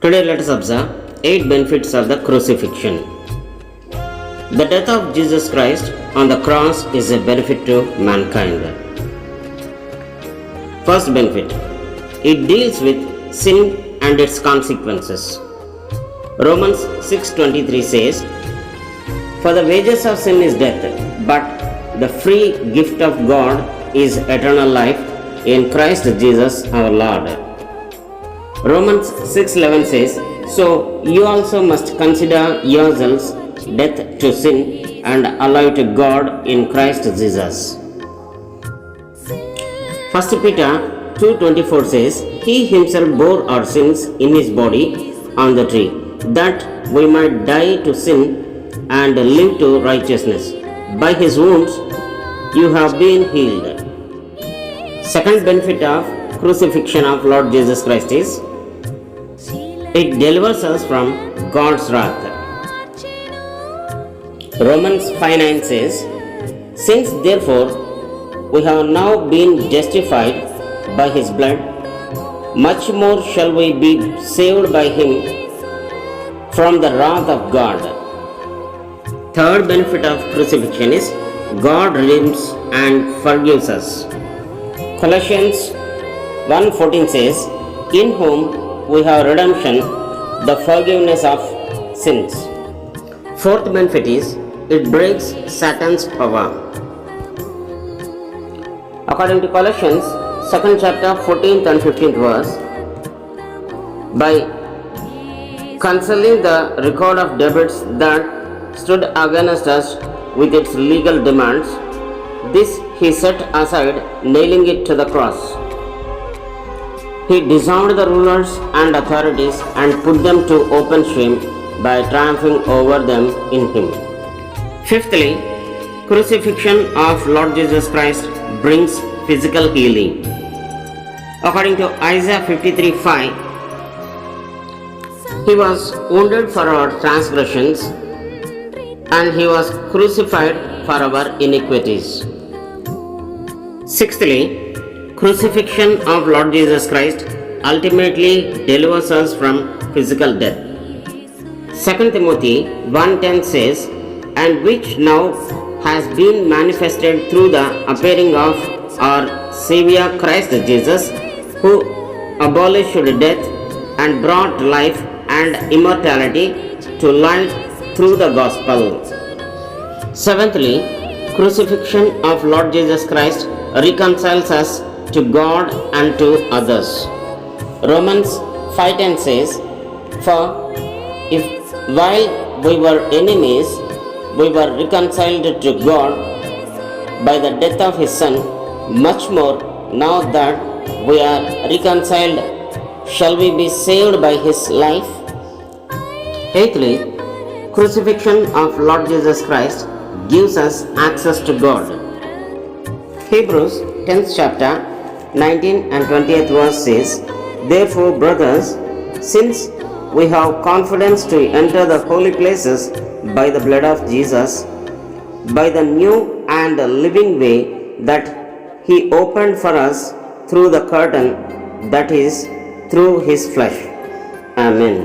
Today let us observe 8 benefits of the crucifixion. The death of Jesus Christ on the cross is a benefit to mankind. First benefit, it deals with sin and its consequences. Romans 6:23 says, "For the wages of sin is death, but the free gift of God is eternal life in Christ Jesus our Lord." Romans 6:11 says, "So you also must consider yourselves dead to sin and alive to God in Christ Jesus." 1 Peter 2:24 says, "He himself bore our sins in his body on the tree, that we might die to sin and live to righteousness. By his wounds you have been healed." Second benefit of crucifixion of Lord Jesus Christ is, it delivers us from God's wrath. Romans 5:9 says, "Since therefore we have now been justified by his blood, much more shall we be saved by him from the wrath of God." Third benefit of crucifixion is, God redeems and forgives us. Colossians 1:14 says, "In whom we have redemption, the forgiveness of sins." Fourth benefit is, it breaks Satan's power. According to Colossians 2nd chapter 14th and 15th verse, by cancelling the record of debts that stood against us with its legal demands, this he set aside, nailing it to the cross. He disarmed the rulers and authorities and put them to open shame by triumphing over them in him. Fifthly, crucifixion of Lord Jesus Christ brings physical healing. According to Isaiah 53:5, "He was wounded for our transgressions, and he was crucified for our iniquities." Sixthly, crucifixion of Lord Jesus Christ ultimately delivers us from physical death. 2 Timothy 1:10 says, "And which now has been manifested through the appearing of our Savior Christ Jesus, who abolished death and brought life and immortality to light through the gospel." Seventhly, crucifixion of Lord Jesus Christ reconciles us to God and to others. Romans 5:10 says, "For if while we were enemies, we were reconciled to God by the death of his Son, much more now that we are reconciled, shall we be saved by his life." Eighthly, crucifixion of Lord Jesus Christ gives us access to God. Hebrews 10th chapter 19 and 20th verse says, "Therefore, brothers, since we have confidence to enter the holy places by the blood of Jesus, by the new and living way that he opened for us through the curtain, that is, through his flesh." Amen.